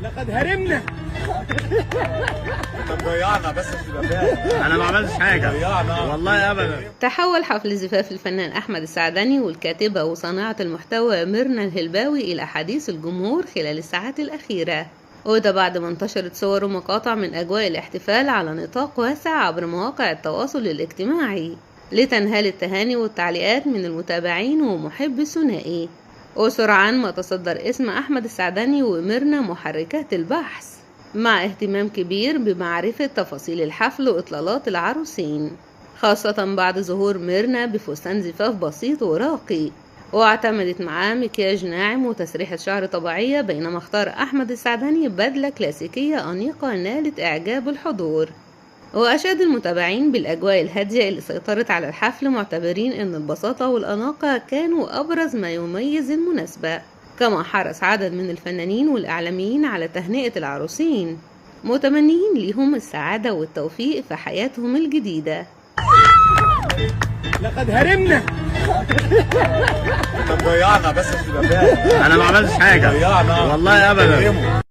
لقد هرمنا. انت مضيعنا بس مش تبقى فاهم. انا ما عملتش حاجه ضيعنا والله ابدا. تحول حفل زفاف الفنان أحمد السعدني والكاتبة وصانعة المحتوى ميرنا الهلباوي إلى حديث الجمهور خلال الساعات الأخيرة، وده بعد ما انتشرت صور ومقاطع من أجواء الاحتفال على نطاق واسع عبر مواقع التواصل الاجتماعي، لتنهال التهاني والتعليقات من المتابعين ومحبي الثنائي. وسرعان ما تصدر اسم أحمد السعدني وميرنا محركات البحث، مع اهتمام كبير بمعرفة تفاصيل الحفل وإطلالات العروسين، خاصة بعد ظهور ميرنا بفستان زفاف بسيط وراقي، واعتمدت معاه مكياج ناعم وتسريحة شعر طبيعية، بينما اختار أحمد السعدني بدلة كلاسيكية أنيقة نالت إعجاب الحضور. وأشاد المتابعين بالأجواء الهادية اللي سيطرت على الحفل، معتبرين أن البساطة والأناقة كانوا أبرز ما يميز المناسبة. كما حرص عدد من الفنانين والإعلاميين على تهنئة العروسين، متمنيين لهم السعادة والتوفيق في حياتهم الجديدة. لقد هرمنا. انت مضيعنا بس مش تبقى فاهم. انا ما عملتش حاجه ضيعنا والله ابدا.